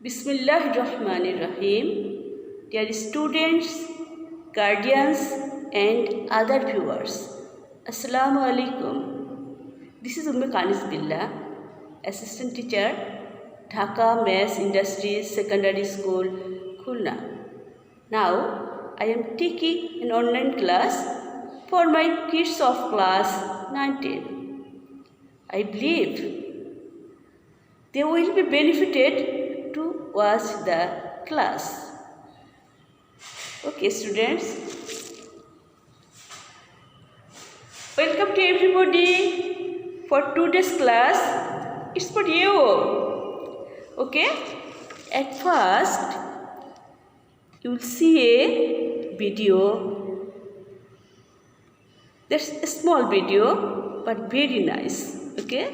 Bismillahirrahmanirrahim. Dear students, guardians, and other viewers, Assalamu alaikum. This is Umme Kanis Billah, Assistant Teacher, Dhaka Mass Industries Secondary School, Khulna. Now, I am taking an online class for my kids of class 19. I believe they will be benefited to watch the class. Okay, students. Welcome to everybody for today's class. It's for you. Okay? At first, you will see a video. That's a small video, but very nice. Okay?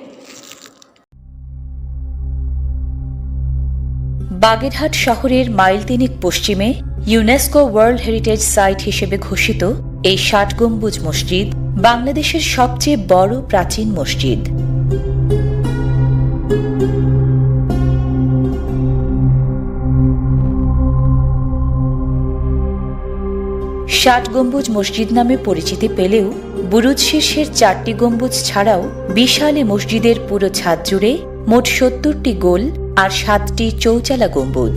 Bagerhat শহরের mile তিনেক পশ্চিমে UNESCO world heritage site হিসেবে ঘোষিত এই ৬০ গম্বুজ মসজিদ বাংলাদেশের সবচেয়ে বড় প্রাচীন মসজিদ। ষাট গম্বুজ মসজিদ নামে পরিচিতি পেলেও বুরুজ শীর্ষের ৪টি গম্বুজ ছাড়াও বিশাল এ মসজিদের পুরো ছাদ জুড়ে মোট ৭০টি গোল আর ৭টি চৌচালা গম্বুজ।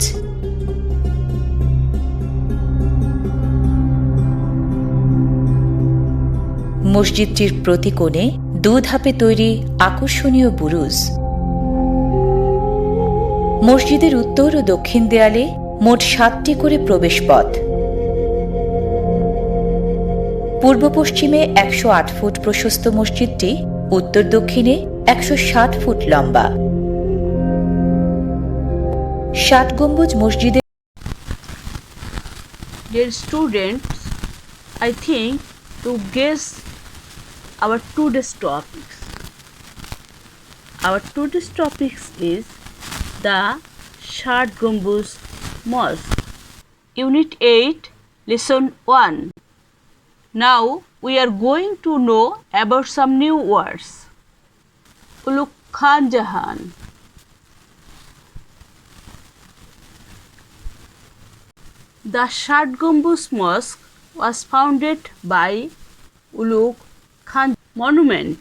মসজিদটির প্রতি কোণে ২ ধাপে তৈরি আকর্ষণীয় বুরুজ। মসজিদের উত্তর ও দক্ষিণ দেয়ালে মোট ৭টি করে প্রবেশপথ। পূর্ব পশ্চিমে ১০৮ ফুট প্রশস্ত মসজিদটি উত্তর দক্ষিণে ১৬০ ফুট লম্বা। ৬০ গম্বুজ মসজিদে। Dear students, I think to guess our today's topics. Our today's topics is the ৬০ গম্বুজ Mosque, Unit 8, Lesson 1. Now we are going to know about some new words. Ulugh Khan Jahan. The ৬০ গম্বুজ Mosque was founded by Ulugh Khan. Monument.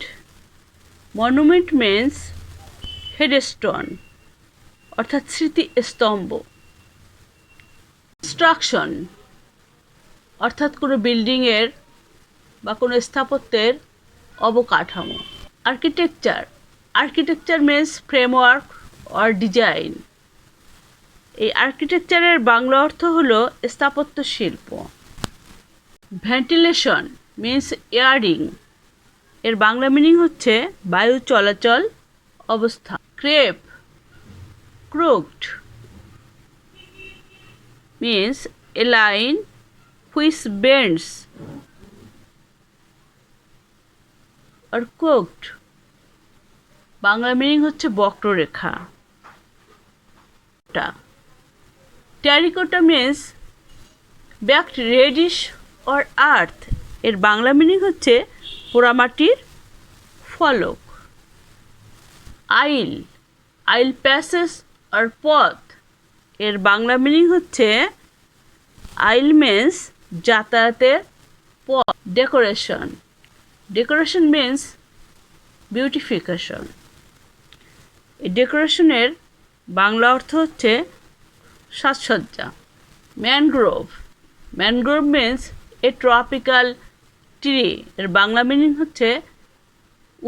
Monument means headstone অর্থাৎ স্মৃতিস্তম্ভ। Construction অর্থাৎ কোনো বিল্ডিংয়ের বা কোনো স্থাপত্যের অবকাঠামো। Architecture. Architecture means framework or design. এই আর্কিটেকচারের বাংলা অর্থ হলো স্থাপত্য শিল্প। ভেন্টিলেশন মিন্স এয়ারিং, এর বাংলা মিনিং হচ্ছে বায়ু চলাচল অবস্থা। ক্রেপ crooked means a line which bends are crooked, Bangla meaning হচ্ছে বক্ররেখা। Terracotta means baked reddish or earth, এর বাংলা মিনিং হচ্ছে পোড়ামাটির ফলক। আইল আইল প্যাসেজ অর পথ, এর বাংলা মিনিং হচ্ছে আইল মিন্স যাতায়াতের পথ। Decoration decoration means beautification. এই ডেকোরেশনের বাংলা অর্থ হচ্ছে সাজসজ্জা। Mangrove mangrove means a tropical tree, এর বাংলা মিনিং হচ্ছে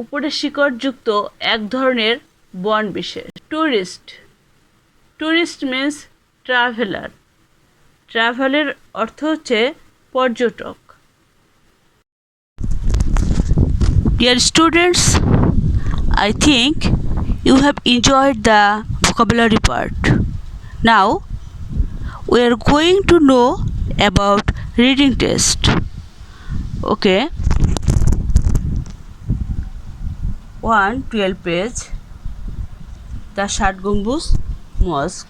উপরে শিকড়যুক্ত এক ধরনের বন বিশেষ। ট্যুরিস্ট ট্যুরিস্ট মিন্স ট্রাভেলার, ট্রাভেলের অর্থ হচ্ছে পর্যটক। Dear students, I think you have enjoyed the vocabulary part. Now we are going to know about reading test. Okay. 112 page, the ৬০ গম্বুজ মস্ক।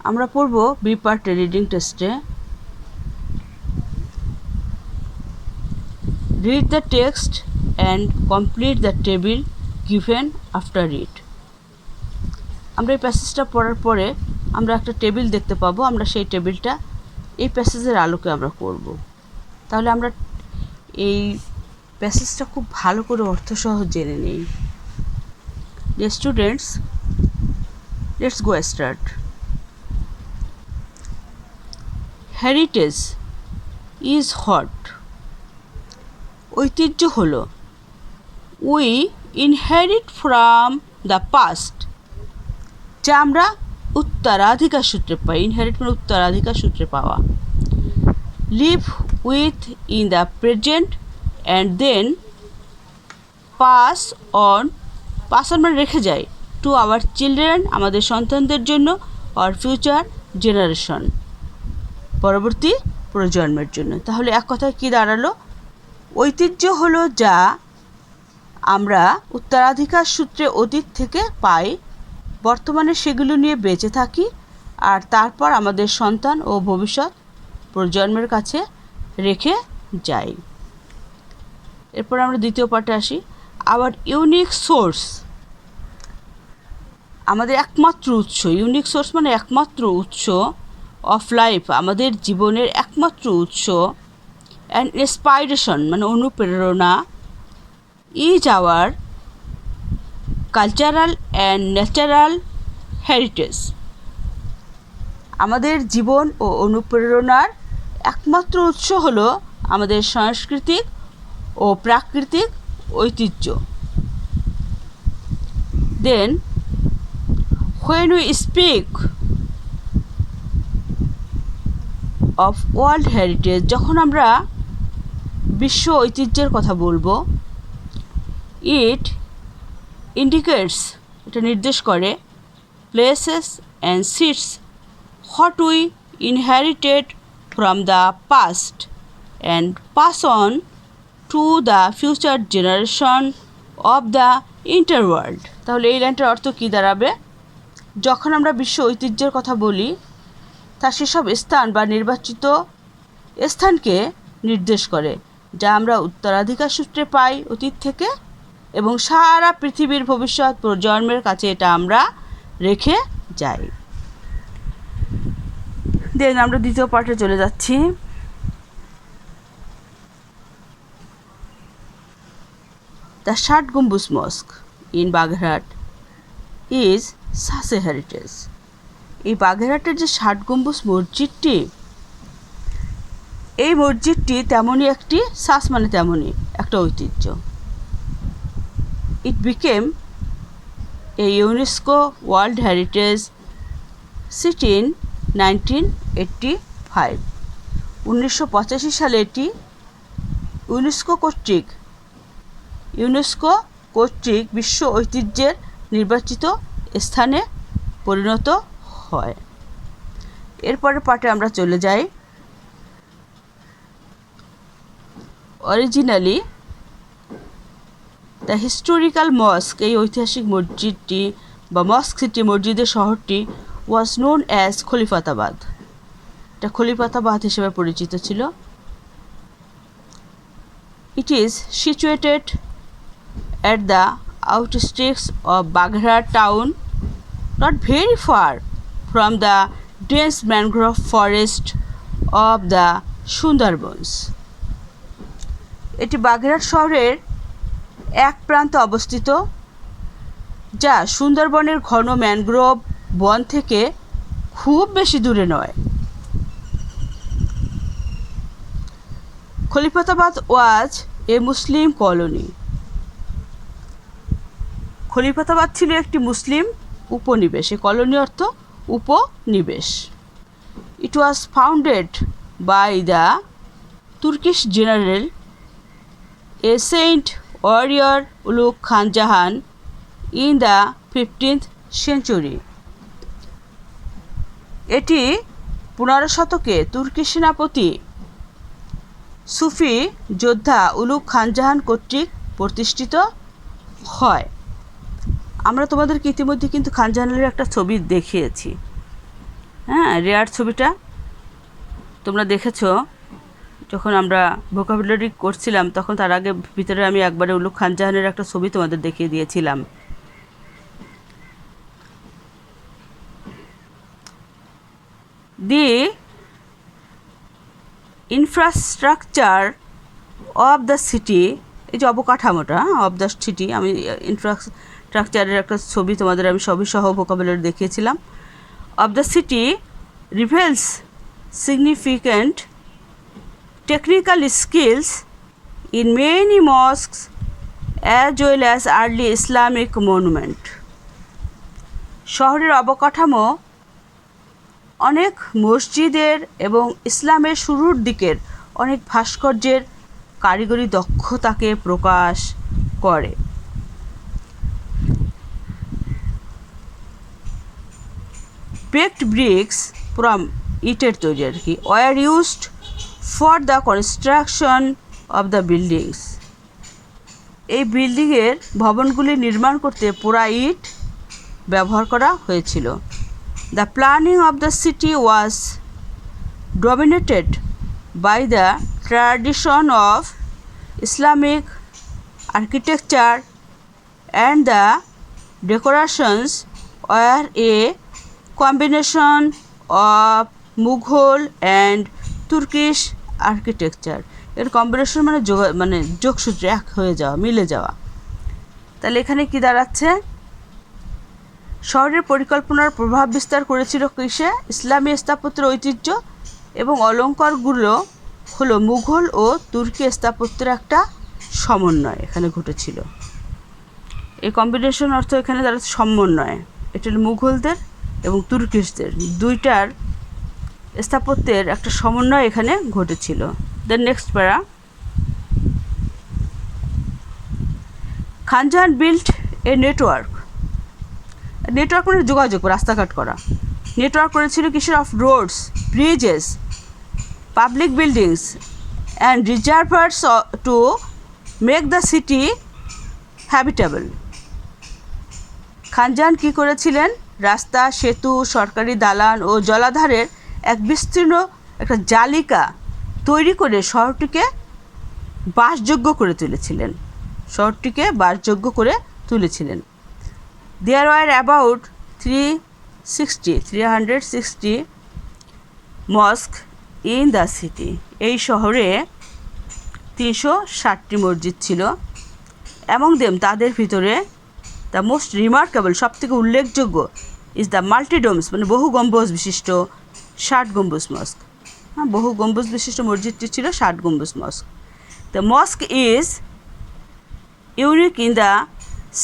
আমরা পড়ব বি পার্টে রিডিং টেস্টে। Read the text and complete the table given after it. আমরা এই প্যাসেজটা পড়ার পরে আমরা একটা টেবিল দেখতে পাবো, আমরা সেই টেবিলটা এই প্যাসেজের আলোকে আমরা করব। তাহলে আমরা এই প্যাসেজটা খুব ভালো করে অর্থসহ জেনে নিই। Dear students, let's go start. Heritage is what? ঐতিহ্য হলো we inherit from the past, যা আমরা উত্তরাধিকার সূত্রে পাই। ইনহেরিট মানে উত্তরাধিকার সূত্রে পাওয়া। Live with in the present and then pass on মানে রেখে যায়, টু আওয়ার চিলড্রেন, আমাদের সন্তানদের জন্য, অর ফিউচার জেনারেশন, পরবর্তী প্রজন্মের জন্য। তাহলে এক কথায় কী দাঁড়ালো? ঐতিহ্য হলো যা আমরা উত্তরাধিকার সূত্রে অতীত থেকে পাই, বর্তমানে সেগুলো নিয়ে বেঁচে থাকি, আর তারপর আমাদের সন্তান ও ভবিষ্যৎ প্রজন্মের কাছে রেখে যাই। এরপর আমরা দ্বিতীয় পার্টে আসি। আওয়ার ইউনিক সোর্স, আমাদের একমাত্র উৎস। ইউনিক সোর্স মানে একমাত্র উৎস। অফ লাইফ, আমাদের জীবনের একমাত্র উৎস। অ্যান্ড ইন্সপাইরেশন মানে অনুপ্রেরণা। Is our cultural and natural heritage, আমাদের জীবন ও অনুপ্রেরণার একমাত্র উৎস হলো আমাদের সাংস্কৃতিক ও প্রাকৃতিক ঐতিহ্য। দেন when we speak of world heritage, যখন আমরা বিশ্ব ঐতিহ্যের কথা বলবো, it indicates, এটা নির্দেশ করে, places and seats what we inherited from the past and pass on to the future generation of the interworld। তাহলে এই লাইনটার অর্থ কী দাঁড়াবে? যখন আমরা বিশ্ব ঐতিহ্যের কথা বলি, তা সেসব স্থান বা নির্বাচিত স্থানকে নির্দেশ করে যা আমরা উত্তরাধিকার সূত্রে পাই অতীত থেকে, এবং সারা পৃথিবীর ভবিষ্যৎ প্রজন্মের কাছে এটা আমরা রেখে যাই। দেন আমরা দ্বিতীয় পার্টে চলে যাচ্ছি। দ্য ষাট গম্বুজ মস্ক in Bagerhat is such a heritage. এই বাগেরহাটের যে ষাট গম্বুজ মসজিদটি, এই মসজিদটি তেমনই একটি, সাচ মানে তেমনই একটা ঐতিহ্য। It became a UNESCO world heritage site in 1985। 1985 সালে এটি ইউনেস্কো কর্তৃক বিশ্ব ঐতিহ্যের নির্বাচিত স্থানে পরিণত হয়। এরপরের পার্টে আমরা চলে যাই। অরিজিনালি দ্য হিস্টোরিক্যাল মস্ক, এই ঐতিহাসিক মসজিদটি বা মস্ক সিটি, মসজিদের শহরটি, ওয়াজ নোন অ্যাজ খলিফাতাবাদ, এটা খলিফাতাবাদ হিসেবে পরিচিত ছিল। It is situated at the outskirts of Bagherat town, not very far from the dense mangrove forest of the Sundarbans. এটি বাগেরহাট শহরের এক প্রান্তে অবস্থিত, যা সুন্দরবনের ঘন ম্যানগ্রোভ বন থেকে খুব বেশি দূরে নয়। Khalifatabad was a Muslim colony, Khalifatabad ছিল একটি মুসলিম উপনিবেশ। কলোনি অর্থ উপনিবেশ। It was founded by the Turkish general a saint warrior Ulugh Khan Jahan in the 15th century। এটি 15 শতকে তুর্কি সেনাপতি সুফি যোদ্ধা উলুগ খান জাহান কর্তৃক প্রতিষ্ঠিত হয়। আমরা তোমাদেরকে ইতিমধ্যে কিন্তু খান জাহানের একটা ছবি দেখিয়েছি, হ্যাঁ, রেয়ার ছবিটা তোমরা দেখেছো যখন আমরা ভোকাবুলারি করছিলাম, তখন তার আগে ভিতরে আমি একবারে উলুগ খান জাহানের একটা ছবি তোমাদের দেখিয়ে দিয়েছিলাম। দি ইনফ্রাস্ট্রাকচার অফ দ্য সিটি, এই যে অবকাঠামোটা অফ দ্য সিটি, আমি ইনফ্রাস্ট্রাকচারের একটা ছবি তোমাদের আমি সবই সহ ভোকাবুলারি দেখিয়েছিলাম। Of the city rebels significant technical skills in many mosques as well as early Islamic monument. শহরের অবকাঠামো অনেক মসজিদের এবং ইসলামের শুরুর দিকের অনেক ভাস্কর্যের কারিগরি দক্ষতাকে প্রকাশ করে। বেকড ব্রিক্স ফ্রম ইটের তৈরি আর কি were used for the construction of the buildings. এই বিল্ডিংয়ের ভবনগুলি নির্মাণ করতে পোড়া ইট ব্যবহার করা হয়েছিল। The planning of the city was dominated by the tradition of Islamic architecture and the decorations were a combination of Mughal and Turkish architecture. এর combination মানে যোগসূত্রে এক হয়ে যাওয়া, মিলে যাওয়া। তাহলে এখানে কি দাঁড়াচ্ছে? শহরের পরিকল্পনার প্রভাব বিস্তার করেছিল কিসে? ইসলামী স্থাপত্যের ঐতিহ্য এবং অলঙ্কারগুলো হলো মুঘল ও তুর্কি স্থাপত্যের একটা সমন্বয় এখানে ঘটেছিল। এই কম্বিনেশন অর্থ এখানে দাঁড়াচ্ছে সমন্বয়। এটা হলো মুঘলদের এবং তুর্কিশদের দুইটার স্থাপত্যের একটা সমন্বয় এখানে ঘটেছিল। The next para. Khanjahan built a network. Network মানে যোগাযোগ, রাস্তাঘাট করা। নেটওয়ার্ক করেছিল কিসের? Of roads, bridges, public buildings and reservoirs to make the city habitable. Khanjahan কী করেছিলেন? রাস্তা, সেতু, সরকারি দালান ও জলাধারের এক বিস্তীর্ণ একটা জালিকা তৈরি করে শহরটিকে বাসযোগ্য করে তুলেছিলেন। শহরটিকে বাসযোগ্য করে তুলেছিলেন। There were about 360 mosque in the city. এই শহরে 360টি মসজিদ ছিল। অ্যামং দেম, তাদের ভিতরে দ্য মোস্ট রিমার্কেবল, সবথেকে উল্লেখযোগ্য, ইজ দ্য মাল্টিডোমস মানে বহু গম্বুজ বিশিষ্ট 60 গম্বুজ মস্ক। হ্যাঁ, বহু গম্বুজ বিশিষ্ট মসজিদটি ছিল 60 গম্বুজ mosque. The mosque is unique in the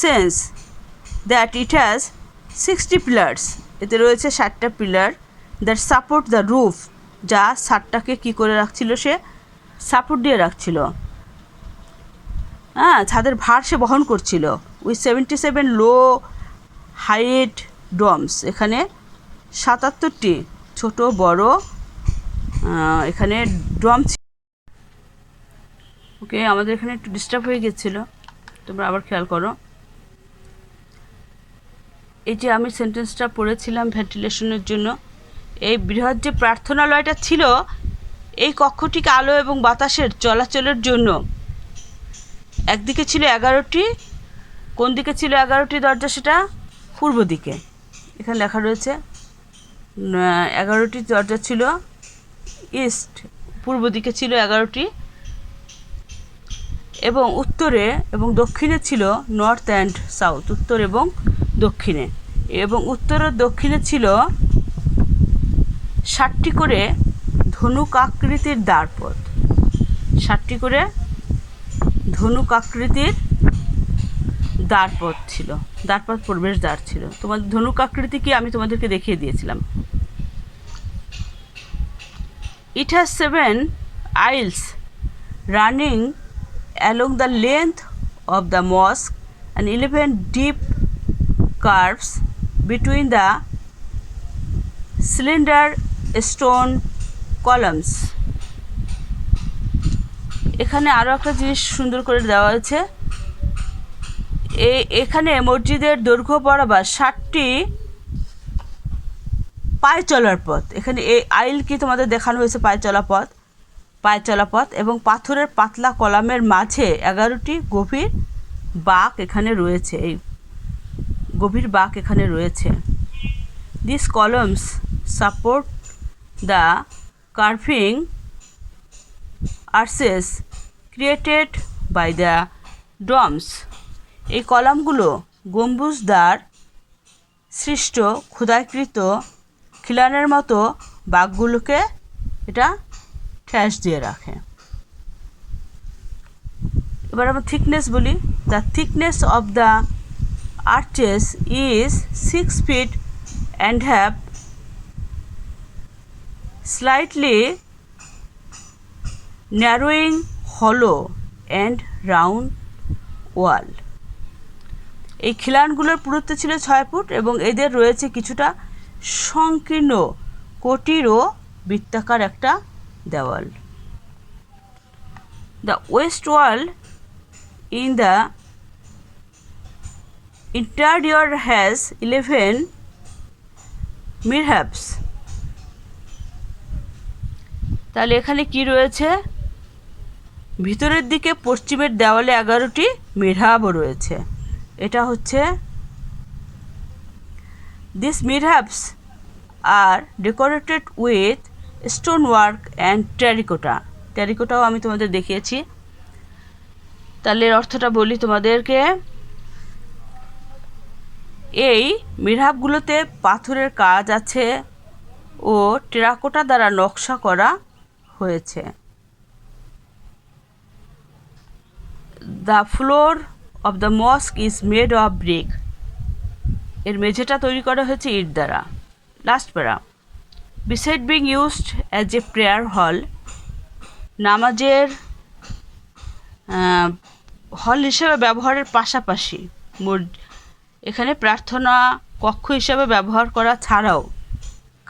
sense that it has 60 pillars. এতে রয়েছে 60টা pillar that support the roof, যা ছাদটাকে কী করে রাখছিল? সে সাপোর্ট দিয়ে রাখছিল। হ্যাঁ, ছাদের ভার সে বহন করছিল। উইথ 77 লো হাইট ডোমস, এখানে 77টি ছোট বড় এখানে ড্রম ছিল। ওকে, আমাদের এখানে একটু ডিস্টার্ব হয়ে গেছিলো, তোমরা আবার খেয়াল করো। এই যে আমি সেন্টেন্সটা পড়েছিলাম ভেন্টিলেশনের জন্য, এই বৃহৎ যে প্রার্থনালয়টা ছিল, এই কক্ষটিকে আলো এবং বাতাসের চলাচলের জন্য একদিকে ছিল 11টি, কোন দিকে ছিল 11টি দরজা? সেটা পূর্ব দিকে। এখানে লেখা রয়েছে 11টি দরজা ছিল ইস্ট, পূর্ব দিকে ছিল 11টি, এবং উত্তরে এবং দক্ষিণে ছিল নর্থ অ্যান্ড সাউথ, উত্তর এবং দক্ষিণে। এবং উত্তর ও দক্ষিণে ছিল 60টি করে ধনুক আকৃতির দ্বারপথ, 60টি করে ধনুক আকৃতির দ্বারপথ ছিল, দ্বারপথ প্রবেশ দ্বার ছিল। তোমাদের ধনুক আকৃতি কি আমি তোমাদেরকে দেখিয়ে দিয়েছিলাম। It has 7 aisles running along the length of the mosque and 11 deep curves between the cylinder stone columns. এখানে আরও একটা জিনিস সুন্দর করে দেওয়া হয়েছে, এখানে মসজিদের দৈর্ঘ্য বরাবর 60টি পায়ে চলার পথ। এখানে এই আইল কি তোমাদের দেখানো হয়েছে? পায়ে চলা পথ এবং পাথরের পাতলা কলামের মাঝে 11টি গভীর বাঁক এখানে রয়েছে। এই গভীর বাঁক এখানে রয়েছে। This columns support the carving arches created by the domes. এই কলামগুলো গম্বুজ দ্বার সৃষ্ট খোদাইকৃত খিলানের মতো বাঁকগুলোকে এটা ঠেস দিয়ে রাখে। এবার আমরা থিকনেস বলি। The thickness of the arches is 6 feet and have slightly narrowing hollow and round wall. এই খিলানগুলোর পুরুত্ব ছিল 6 ফুট এবং এদের রয়েছে কিছুটা সংকীর্ণ কটির ও বৃত্তাকার একটা দেওয়াল। The west wall in the interior has 11 mihrabs. তাহলে এখানে কি রয়েছে? ভিতরের দিকে পশ্চিমের দেওয়ালে 11টি মিহরাবও রয়েছে। এটা হচ্ছে these mihrabs are decorated with stonework and terracotta. টেরিকোটাও আমি তোমাদের দেখিয়েছি। তাহলে এর অর্থটা বলি তোমাদেরকে। এই মিহরাবগুলোতে পাথরের কাজ আছে ও টেরাকোটা দ্বারা নকশা করা হয়েছে। The floor of the mosque is made of brick. এর মেঝেটা তৈরি করা হয়েছে ইট দ্বারা। লাস্ট প্যারা, beside being used as a prayer হল, নামাজের হল হিসেবে ব্যবহারের পাশাপাশি এখানে প্রার্থনা কক্ষ হিসেবে ব্যবহার করা ছাড়াও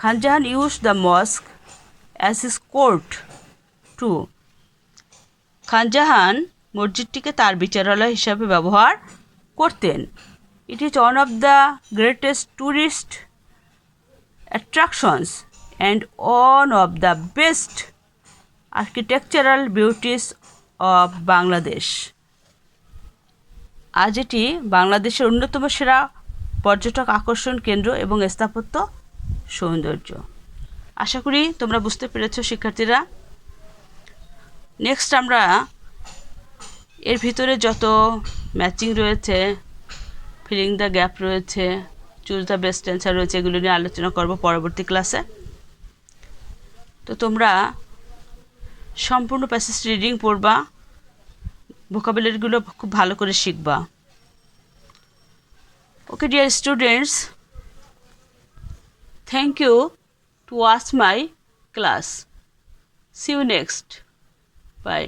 Khanjahan use the mosque as his court too. Khanjahan মসজিদটিকে তার বিচারালয় হিসাবে ব্যবহার করতেন। It is one of the greatest tourist attractions and one of the best architectural beauties of Bangladesh. আজ এটি বাংলাদেশের অন্যতম সেরা পর্যটক আকর্ষণ কেন্দ্র এবং স্থাপত্য সৌন্দর্য। আশা করি তোমরা বুঝতে পেরেছো শিক্ষার্থীরা। নেক্সট আমরা এর ভিতরে যত ম্যাচিং রয়েছে, ফিলিং দ্য গ্যাপ রয়েছে, চুজ দ্য বেস্ট অ্যান্সার রয়েছে, এগুলো নিয়ে আলোচনা করব পরবর্তী ক্লাসে। তো তোমরা সম্পূর্ণ প্যাসেজ রিডিং পড়বা, ভোকাবুলারিগুলো খুব ভালো করে শিখবা। Okay dear students, thank you to watch my class. See you next. By.